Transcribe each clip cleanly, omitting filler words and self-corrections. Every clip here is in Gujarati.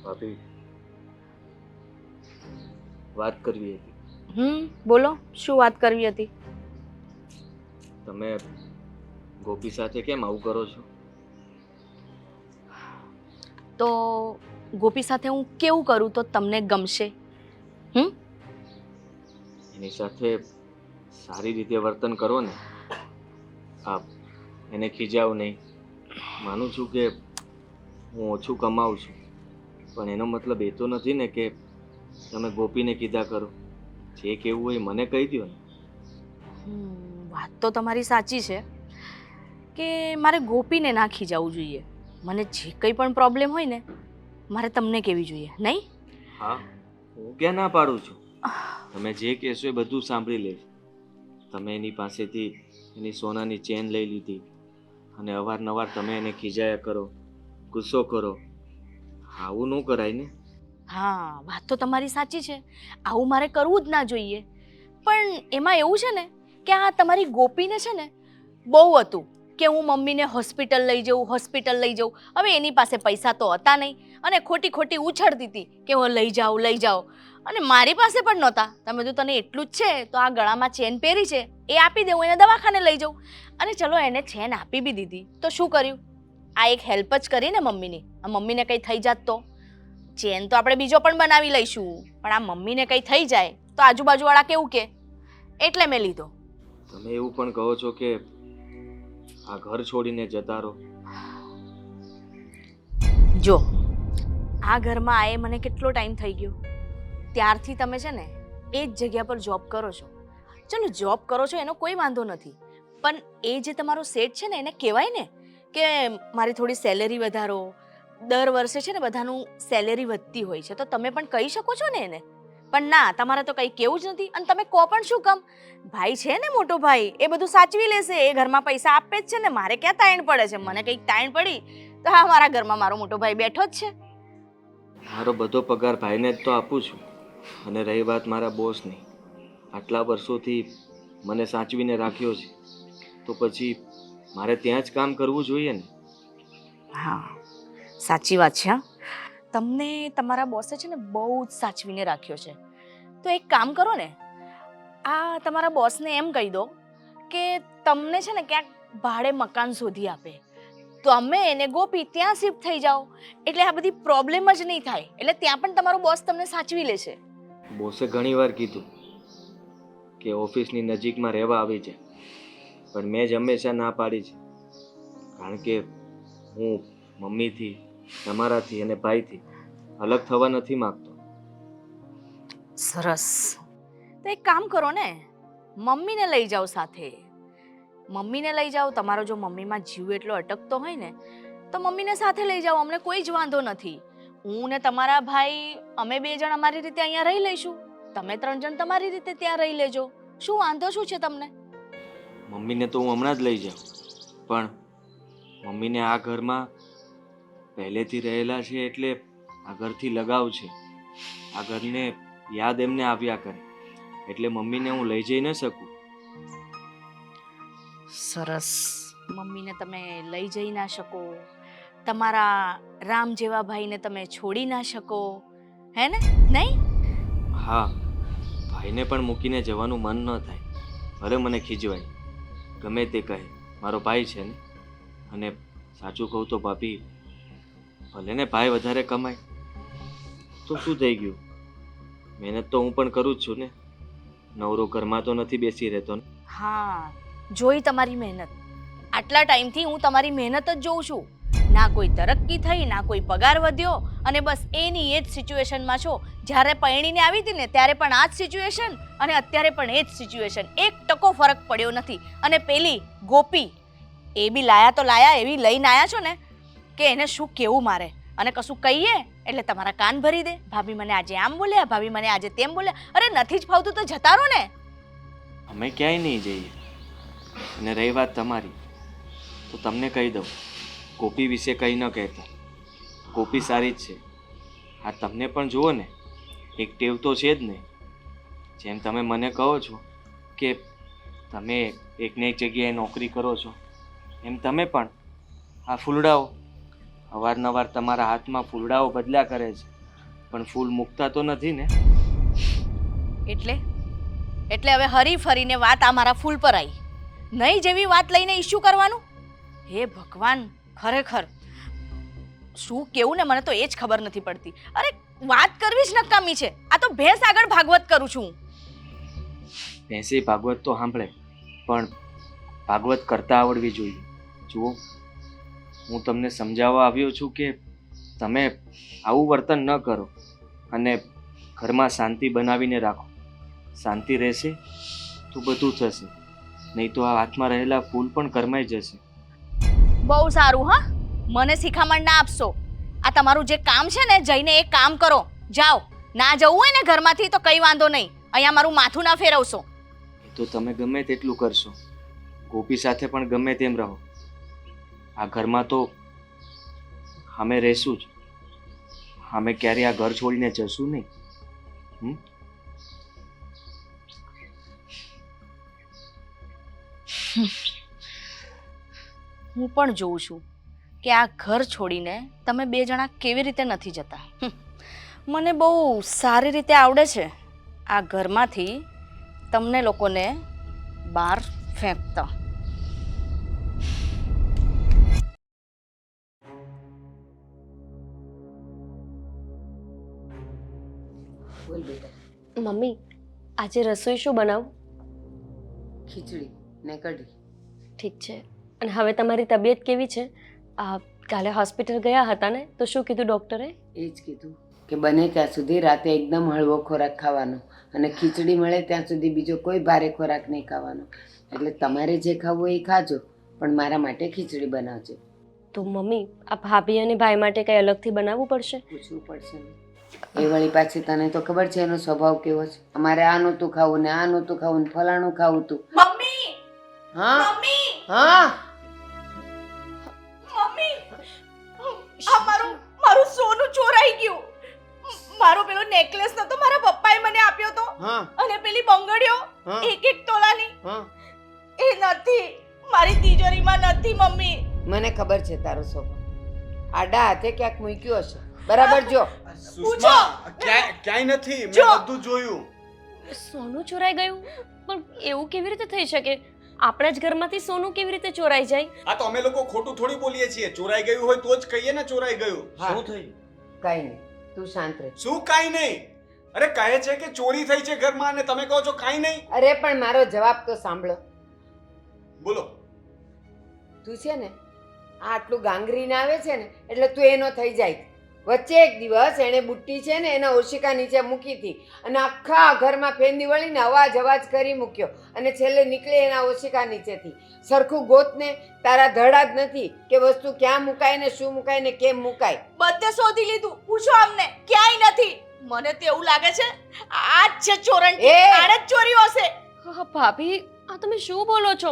ભાભી, વાત કરવી હતી. બોલો, શું વાત કરવી હતી? તમે ગોપી સાથે કેમ આવું કરો છો? તો ગોપી સાથે હું કેવું કરું તો તમને ગમશે? એની સાથે સારી રીતે વર્તન કરો ને. હા, એને ખીજાવ નહીં. માનું છું કે હું ઓછું કમાઉં છું, પણ એનો મતલબ એ તો નથી ને કે તમે ગોપીને કીધા કરો. જે કેવું હોય મને કહી દો ને. વાત તો તમારી સાચી છે કે મારે ગોપીને ના ખીજાવવું જોઈએ. મને જે કંઈ પણ પ્રોબ્લેમ હોય ને મારે તમને કહેવી જોઈએ, નહીં? હા, હું ક્યાં ના પાડું છું. તમે જે કહેશો એ બધું સાંભળી લઈશ. તમે એની પાસેથી એની સોનાની ચેન લઈ લીધી અને અવારનવાર તમે એને ખીજાયા કરો, ગુસ્સો કરો. આવું ન કરાય ને. હા, વાત તો તમારી સાચી છે. આવું મારે કરવું જ ના જોઈએ. પણ એમાં એવું છે ને કે આ તમારી ગોપીને છે ને બહુ હતું કે હું મમ્મીને હોસ્પિટલ લઈ જાઉં. હવે એની પાસે પૈસા તો હતા નહીં અને ખોટી ખોટી ઉછળતી હતી કે હું લઈ જાઉં. અને મારી પાસે પણ નહોતા. તમે જો તને એટલું જ છે તો આ ગળામાં ચેન પહેરી છે એ આપી દઉં, એને દવાખાને લઈ જાઉં. અને ચલો એને ચેન આપી બી દીધી તો શું કર્યું? આ એક હેલ્પ જ કરી ને મમ્મીની. આ મમ્મીને કંઈ થઈ જાત તો ચેન તો આપણે બીજો પણ બનાવી લઈશું, પણ આ મમ્મીને કંઈ થઈ જાય તો આજુબાજુવાળા કેવું કે, એટલે મેં લીધો. તમે એવું પણ કહો છો કે આ ઘર છોડીને જતા રહો. જો આ ઘરમાં આયે મને કેટલો ટાઈમ થઈ ગયો. ત્યારથી તમે છે ને એ જ જગ્યા પર જોબ કરો છો. ચલો જોબ કરો છો એનો કોઈ વાંધો નથી, પણ એ જે તમારો સેટ છે ને એને કહેવાય ને કે મારી થોડી સેલેરી વધારો. દર વર્ષે છે ને બધાનું સેલેરી વધતી હોય છે, તો તમે પણ કહી શકો છો ને એને. પણ ના, તમારે તો કંઈ કેવું જ નથી. અને તમે કહો પણ શું કામ? ભાઈ છે ને, મોટો ભાઈ, એ બધું સાચવી લેશે. એ ઘરમાં પૈસા આપે જ છે ને. મારે ક્યાં તાણ પડે છે? મને કંઈક તાણ પડી તો હા, મારા ઘરમાં મારો મોટો ભાઈ બેઠો જ છે. મારો બધો પગાર ભાઈને જ તો આપું છું. અને રહી વાત મારા બોસની, આટલા વર્ષોથી મને સાચવીને રાખ્યો છે, તો પછી મારે ત્યાં જ કામ કરવું જોઈએ ને. હા, સાચી વાત છે. તમને તમારા બોસે છે ને બહુ જ સાચવીને રાખ્યો છે. તો એક કામ કરો ને, આ તમારા બોસને એમ કહી દો કે તમને છે ને ક્યાંક ભાડે મકાન શોધી આપે. તો અમે એને ગોપી ત્યાં શિફ્ટ થઈ જાઓ, એટલે આ બધી પ્રોબ્લેમ જ નહીં થાય. એટલે ત્યાં પણ તમારો બોસ તમને સાચવી લેશે. બોસે ઘણીવાર કીધું કે ઓફિસની નજીકમાં રહેવા આવી જાય, પણ મેં જ હંમેશા ના પાડી છે. કારણ કે હું મમ્મીથી, તમારાથી અને ભાઈથી અલગ થવા નથી માંગતો. સરસ. તો એક કામ કરો ને, મમ્મીને લઈ જાઓ સાથે. મમ્મીને લઈ જાઓ. તમારો જો મમ્મીમાં જીવ એટલો અટકતો હોય ને તો મમ્મીને સાથે લઈ જાઓ. અમને કોઈ જ વાંધો નથી. હું ને તમારા ભાઈ અમે 2 જણ અમારી રીતે અહીંયા રહી લઈશું. તમે 3 જણ તમારી રીતે ત્યાં રહી લેજો. શું વાંધો શું છે તમને? મમ્મીને તો હું હમણાં જ લઈ જાઉં, પણ મમ્મીને આ ઘરમાં પહેલેથી રહેલા છે એટલે આ ઘરથી લગાવ છે. આ ઘરને યાદ એમને આવ્યા કરે, એટલે મમ્મીને હું લઈ જઈ ન શકું. સરસ. મમ્મીને તમે લઈ જઈ ના શકો, તમારા રામ જેવા ભાઈને તમે છોડી ના શકો, હે ને? નહીં? હા, ભાઈને પણ મૂકીને જવાનું મન ન થાય. ભલે મને ખીજવાય, ગમે તે કહે, મારો ભાઈ છે ને. અને સાચું કહું તો ભાભી, ભલે ને ભાઈ વધારે કમાય તો શું થઈ ગયું? મહેનત તો હું પણ કરું જ છું ને. નવરો ઘરમાં તો નથી બેસી રહેતો ને. હા, જોઈ તમારી મહેનત. આટલા ટાઈમથી હું તમારી મહેનત જ જોઉં છું. ના કોઈ તરક્કી થઈ, ના કોઈ પગાર વધ્યો, અને બસ એની એ જ સિચ્યુએશનમાં છો. જ્યારે પરણીને આવી હતી ને ત્યારે પણ આ જ સિચ્યુએશન, અને અત્યારે પણ એ જ સિચ્યુએશન. 1% ફરક પડ્યો નથી. અને પેલી ગોપી, એ બી લાયા તો લાયા, એવી લઈને આવ્યા છો ને કે એને શું કેવું મારે. અને કશું કહીએ એટલે તમારા કાન ભરી દે. ભાભી મને આજે આમ બોલ્યા, ભાભી મને આજે તેમ બોલ્યા. અરે નથી જ ફાવતું તો જતા રહો ને. અમે ક્યાંય નહીં જઈએ. અને રહી વાત તમારી, તો તમને કહી દઉં, ગોપી વિશે કંઈ ન કહેતા. ગોપી સારી જ છે. હા, તમને પણ જુઓ ને, એક ટેવ તો છે જ ને. જેમ તમે મને કહો છો કે તમે એકને એક જગ્યાએ નોકરી કરો છો, એમ તમે પણ આ ફૂલડાઓ અવારનવાર તમારા હાથમાં ફૂલડાઓ બદલ્યા કરે છે. પણ ફૂલ મૂકતા તો નથી ને. એટલે હવે હરી ફરીને વાત આ મારા ફૂલ પર આવી. નહીં જેવી વાત લઈને ઇશ્યુ કરવાનું. હે ભગવાન, ખરેખર શું કેવું ને મને તો એ જ ખબર નથી પડતી. અરે વાત કરવી જ નકામી છે. આ તો ભેંસ આગળ ભાગવત કરું છું. ભેંસી ભાગવત તો સાંભળે, પણ ભાગવત કરતા આવડવી જોઈએ. જુઓ, હું તમને સમજાવવા આવ્યો છું કે તમે આવું વર્તન ન કરો અને ઘરમાં શાંતિ બનાવીને રાખો. શાંતિ રહેશે તો બધું થશે, નહીં તો આ હાથમાં રહેલા ફૂલ પણ કરમાઈ જશે. બહુ સારું. હા, મને શિખામણ ના આપશો. આ તમારું જે કામ છે ને, જઈને એ કામ કરો. જાઓ. ના જવું હોય ને ઘરમાંથી તો કઈ વાંધો નહીં. અહીંયા મારું માથું ના ફેરવશો. એ તો તમે ગમે તેટલું કરશો, ગોપી સાથે પણ ગમે તેમ રહો. આ ઘરમાં તો અમે રહેશું જ. અમે ક્યારેય આ ઘર છોડીને જશું નહીં. હું પણ જોઉં છું કે આ ઘર છોડીને તમે બે જણા કેવી રીતે નથી જતા. મને બહુ સારી રીતે આવડે છે આ ઘરમાંથી તમને લોકોને બહાર ફેંકતા. બોલ બેટા. મમ્મી, આજે રસોઈ શું બનાવું? ખીચડી ને કઢી. ઠીક છે. અને હવે તમારી તબિયત કેવી છે? કાલે હોસ્પિટલ ગયા હતા ને, તો શું કીધું ડૉક્ટરે? એ જ કીધું કે બને ત્યાં સુધી રાતે એકદમ હળવો ખોરાક ખાવાનો અને ખીચડી મળે ત્યાં સુધી બીજો કોઈ ભારે ખોરાક નહીં ખાવાનો. એટલે તમારે જે ખાવું એ ખાજો, પણ મારા માટે ખીચડી બનાવજો. તો મમ્મી, આ ભાભી અને ભાઈ માટે કંઈ અલગથી બનાવવું પડશે? પૂછવું પડશે ને. એ વળી પાછી તને તો ખબર છે એનો સ્વભાવ કેવો છે. અમારે આ નહોતું ખાવું ને આ નહોતું ખાવું ને ફલાણું ખાવું તું. મમ્મી, હા મમ્મી, હા મમ્મી, આ મારું સોનું ચોરાઈ ગયું. મારો પેલો નેકલેસ નતો મારા પપ્પાએ મને આપ્યો તો, હા અને પેલી બંગડીઓ હા. 1-1 તોલાની હા એ નથી. મારી તિજોરીમાં નથી મમ્મી. મને ખબર છે તારો સ્વભાવ. આડા હાથે ક્યાંક મૂક્યો હશે. બરાબર જો. સુષ્મા, ક્યાંય નથી. મેં બધું જોયું. સોનું ચોરાઈ ગયું? પણ એવું કેવી રીતે થઈ શકે? આપણા જ ઘરમાંથી સોનું કેવી રીતે ચોરાઈ જાય? આ તો અમે લોકો ખોટું થોડી બોલીએ છીએ. ચોરાઈ ગયું હોય તો જ કહીએ ને ચોરાઈ ગયું. હા. શું થયું? કઈ નહીં, તું શાંત રહે. શું કાઈ નહીં? અરે કહે છે કે ચોરી થઈ છે ઘરમાં અને તમે કહો છો કાઈ નહીં. અરે પણ મારો જવાબ તો સાંભળો. બોલો. તું છે ને આ આટલું ગાંગરીને આવે છે ને એટલે તું એનો થઈ જાય. વચ્ચે એક દિવસ એણે બુટ્ટી છે ને એના ઓશિકા નીચે મૂકી હતી અને આખા ઘરમાં ફેંદી વળીને અવાજ કરી મૂક્યો અને છેલ્લે નીકળે એના ઓશિકા નીચેથી. સરખું ગોતને, તારા ધડા જ નથી કે વસ્તુ ક્યાં મુકાય ને શું મુકાય ને કેમ મુકાય. બધે શોધી લીધું, પૂછો અમને, ક્યાંય નથી. મને તો એવું લાગે છે આ જ છે ચોરંટી. આણે જ ચોર્યું હશે. હા ભાભી, આ તમે શું બોલો છો?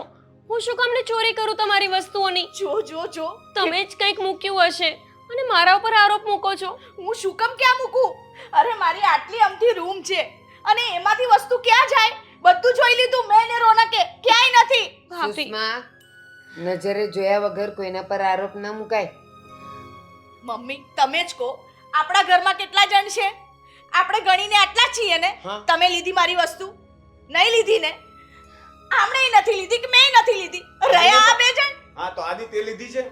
હું શું કામને ચોરી કરું તમારી વસ્તુઓની? જો જો જો, તમે જ કંઈક મૂક્યું હશે અને મારા ઉપર આરોપ મૂકો છો. હું શું કામ ક્યાં મૂકું? અરે મારી આટલી અમથી રૂમ છે અને એમાંથી વસ્તુ ક્યાં જાય? બધું જોઈ લીધું મેં ને રોનકે, ક્યાંય નથી. ભાભી, સુષ્મા, નજરે જોયા વગર કોઈના પર આરોપ ન મુકાય. મમ્મી તમે જ કહો, આપણા ઘરમાં કેટલા જણ છે? આપણે ગણીને આટલા છીએ ને. હા. તમે લીધી મારી વસ્તુ? નહીં લીધી ને? આમણે નથી લીધી કે મેં નથી લીધી? રહ્યા આ બે જણ. હા તો આદિ તે લીધી છે.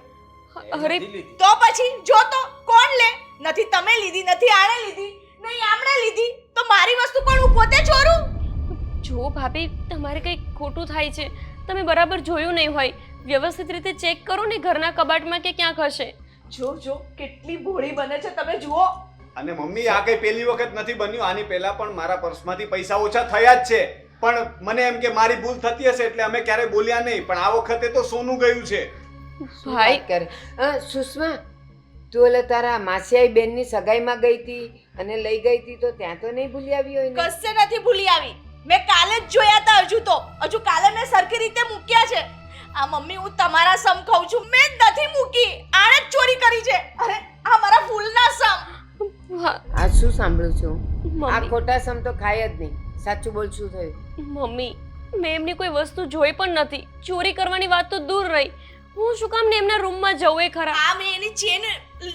અરે તો પછી જો તો કોણ લે? નથી તમે લીધી, નથી આણે લીધી, નહીં આમણે લીધી, તો મારી વસ્તુ કોણ? હું પોતે ચોરું? જો ભાભી, તમારે કંઈક ખોટું થાય છે. તમે બરાબર જોયું નહીં હોય. વ્યવસ્થિત રીતે ચેક કરો ને ઘરના કબાટમાં કે ક્યાંક હશે. જો જો કેટલી ભોળી બને છે, તમે જુઓ. અને મમ્મી આ કઈ પહેલી વખત નથી બન્યું. આની પહેલા પણ મારા પર્સમાંથી પૈસા ઓછા થયા જ છે. પણ મને એમ કે મારી ભૂલ થતી હશે એટલે અમે ક્યારે બોલ્યા નહીં. પણ આ વખતે તો સોનું ગયું છે. શું ભાઈ, વાત કરે? સુષ્મા, તું ઓલે તારા માસિયાઈ બેનની સગાઈમાં ગઈ હતી અને લઈ ગઈ હતી તો ત્યાં તો નહીં ભૂલી આવી હોય ને? કશે નથી ભૂલી આવી. મેં કાલે જ જોયા હતા. હજુ કાલે મેં સરખી રીતે મૂક્યા છે. આ મમ્મી હું તમારા સમ ખાઉં છું, મેં જ નથી મૂકી. આણે જ ચોરી કરી છે. અરે આ મારા ફૂલના સમ. હા, આ શું સાંભળું છું? આ મમ્મી, ખોટા સમ તો ખાય જ નહીં. સાચું બોલ, શું થયું? મમ્મી, મેં એમની કોઈ વસ્તુ જોઈ પણ નથી. ચોરી કરવાની વાત તો દૂર રહી. હું શું કામ ને એમના રૂમમાં જવું એ ખરા? આ મેં એની ચેન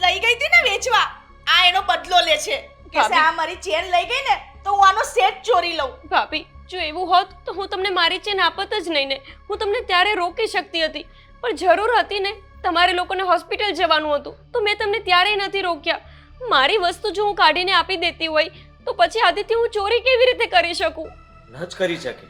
લઈ ગઈ હતી ને વેચવા. આ એનો બદલો લે છે. કે ભાભી. આ મારી ચેન લઈ ગઈ ને તો હું આનો સેટ ચોરી લઉં. ભાભી જો એવું હોત તો હું તમને મારી ચેન આપત જ નહીં ને. હું તમને ત્યારે રોકી શકતી હતી, પણ જરૂર હતી ને, તમારે લોકોને હોસ્પિટલ જવાનું હતું તો મેં તમને ત્યારે નથી રોક્યા. મારી વસ્તુ જો હું કાઢીને આપી દેતી હોય તો પછી આદિત્ય હું ચોરી કેવી રીતે કરી શકું? ન જ કરી શકે.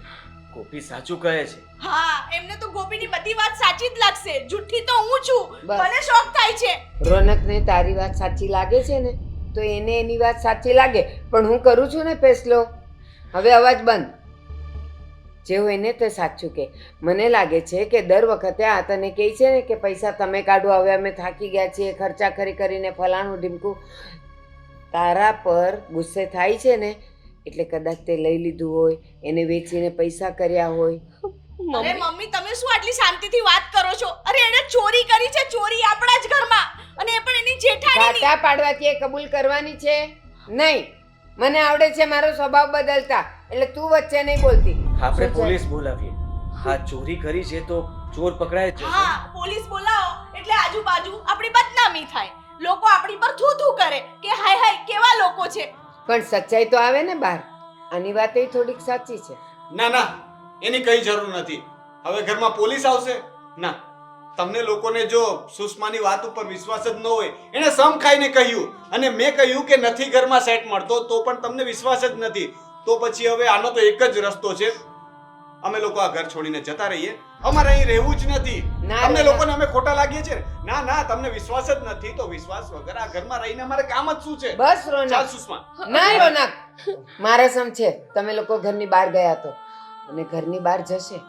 ગોપી સાચું કહે છે. હા, એમને તો ગોપીની બધી વાત સાચી જ લાગશે. જુઠ્ઠી તો હું છું. બસ. મને શોખ થાય છે. રોનકને તારી વાત સાચી લાગે છે ને તો એને એની વાત સાચી લાગે, પણ હું કરું છું ને ફેસલો. હવે અવાજ બંધ. જેવું એને તે સાચું કે. મને લાગે છે કે દર વખતે આ તને કહે છે ને કે પૈસા તમે કાઢો, હવે અમે થાકી ગયા છીએ, ખર્ચા કરીને ફલાણું ઢીમકું, તારા પર ગુસ્સે થાય છે ને એટલે કદાચ તે લઈ લીધું હોય, એને વેચીને પૈસા કર્યા હોય. અરે મમ્મી, તમે શું આટલી શાંતિથી વાત કરો છો? અરે એને ચોરી કરી છે, ચોરી આપણા જ ઘરમાં, અને એ પણ એની જેઠાણીની. ઘાટા પાડવાથી એ કબૂલ કરવાની છે નહીં. મને આવડે છે મારો સ્વભાવ બદલતા, એટલે તું વચ્ચે નહીં બોલતી. આપણે શું છે? પોલીસ બોલાવીએ. હા, ચોરી કરી છે તો ચોર પકડાય જ જશે. હા, પોલીસ બોલાવો એટલે આજુબાજુ આપણી બદનામી થાય. લોકો આપણી પર થૂ થૂ કરે કે હાય હાય કેવા લોકો છે. પણ સચ્ચાઈ તો આવે ને બહાર. આની વાત એ થોડીક સાચી છે. ના ના, એની કઈ જરૂર નથી. હવે ઘરમાં પોલીસ આવશે? ના. તમને લોકોને જો સુષ્માની વાત ઉપર વિશ્વાસ જ ન હોય, એને સમ ખાઈને કહ્યું અને મેં કહ્યું કે નથી ઘરમાં સેટ મળતો તો પણ તમને વિશ્વાસ જ નથી, તો પછી હવે આનો તો એક જ રસ્તો છે, અમે લોકો આ ઘર છોડીને જતા રહીએ. અમારે અહીં રહેવું જ નથી. ના, તમને ના. લોકોને અમે ખોટા લાગીએ છીએ? ના ના, તમને વિશ્વાસ જ નથી તો વિશ્વાસ વગર આ ઘરમાં રહીને અમારે કામ જ શું છે? બસ રોનક. ચાલ સુષ્મા. ના રોનક, મારા સમ છે. તમે લોકો ઘરની બહાર ગયા તો, અને ઘરની બહાર જશે,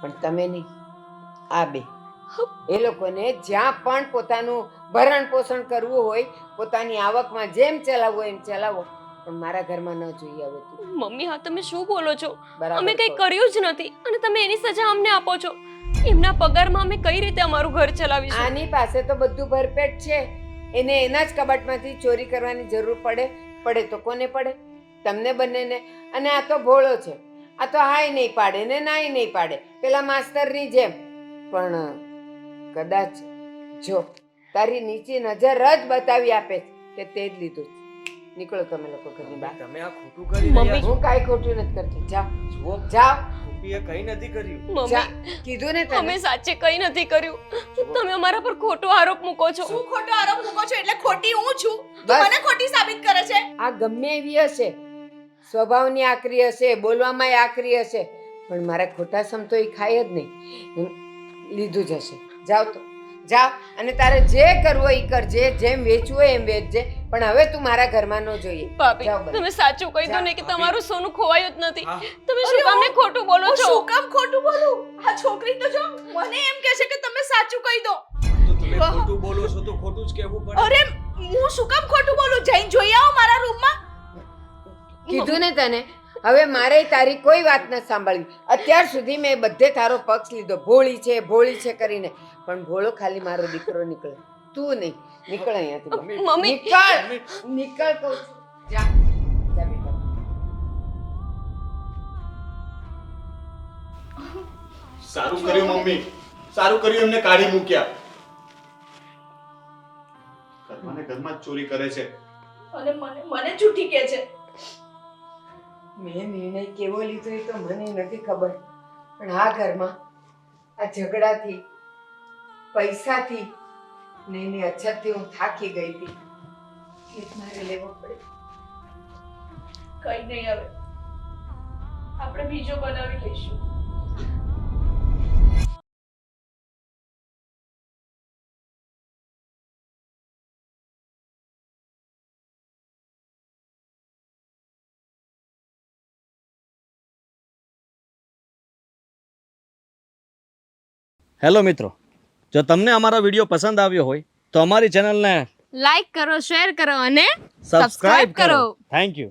પણ તમે નહીં. આ બે એ લોકોને જ્યાં પણ પોતાનું ભરણ પોષણ કરવું હોય, પોતાની આવકમાં જેમ ચલાવવું હોય એમ ચલાવો, પણ મારા ઘરમાં ન જોઈએ હવે તું. મમ્મી, હા તમે શું બોલો છો? બરાબર અમે કંઈ કહો. કર્યું જ નથી અને તમે એની સજા અમને આપો છો. એમના પગારમાં અમે કઈ રીતે અમારું ઘર ચલાવીશું? આની પાસે તો બધું ભરપેટ છે. એને એના જ કબાટમાંથી ચોરી કરવાની જરૂર પડે તો કોને પડે? તમને બંનેને. અને આ તો ભોળો છે. આ તો હાય નહીં પાડે ને નાય નહીં પાડે, પેલા માસ્તરની જેમ. પણ કદાચ જો તારી નીચી નજર જ બતાવી આપે કે તે જ લીધું છે. નીકળો તમે લોકો ઘરની બહાર. તમે આ ખોટું કરી રહ્યા છો. હું કાંઈ ખોટું નથી કરતી. જાઓ જુઓ, જાઓ. ગોપીએ કંઈ નથી કર્યું. જા. મમ્મી, કીધું ને અમે તમે. સાચે કઈ નથી કર્યું. તમે અમારા પર ખોટો આરોપ મૂકો છો. શું ખોટો આરોપ મૂકો છો? એટલે ખોટી હું છું? તું બસ. મને ખોટી સાબિત કરે છે. આ ગમે એવી હશે, સ્વભાવની આકરી હશે, બોલવામાં આકરી હશે, પણ મારા ખોટા સમ તો એ ખાય જ નહીં. લીધું જ હશે. જાઓ તો જાઓ, અને તારે જે કરવું હોય એ કરજે, જેમ વેચવું હોય એમ વેચજે, પણ હવે તું મારા ઘરમાં ન જોઈએ. ભાભી, જાઓ બસ. તમે સાચું કહી દો ને કે તમારું સોનું ખોવાયું જ નથી. હા. તમે શું કામને ખોટું બોલો હું છો? શું કામ ખોટું બોલું? આ છોકરી તો જો મને એમ કહે છે કે તમે સાચું કહી દો. તો તમે ખોટું બોલો છો તો ખોટું જ કહેવું પડે. અરે હું શું કામ ખોટું બોલું? જઈને જોઈ આવો મારા રૂમમાં. કીધું ને તને, હવે મારે તારી કોઈ વાત નથી સાંભળવી. અત્યાર સુધી મેં બધે તારો પક્ષ લીધો, ભોળી છે કરીને, પણ ભોળો ખાલી મારો દીકરો નીકળે, તું નહીં. નીકળ અહીંયાથી. મમ્મી, નીકળ કહું છું. જા. જા બેટા. સારું કર્યું મમ્મી, સારું કર્યું એમને કાઢી મૂક્યા. ઘરમાં ને ઘરમાં જ ચોરી કરે છે. અને મને જૂઠી કહે છે. મેં નિર્ણય કેવો લીધો એ તો મને નથી ખબર, પણ આ ઘરમાં આ ઝઘડાથી, પૈસાથી ને એની અછતથી હું થાકી ગઈ હતી. એટલે મારે લેવો પડે. કઈ નહીં, હવે આપણે બીજો બનાવી લઈશું. હેલો મિત્રો, જો તમને અમારો વિડીયો પસંદ આવ્યો હોય તો અમારી ચેનલને લાઈક કરો, શેર કરો અને સબસ્ક્રાઇબ કરો. Thank you.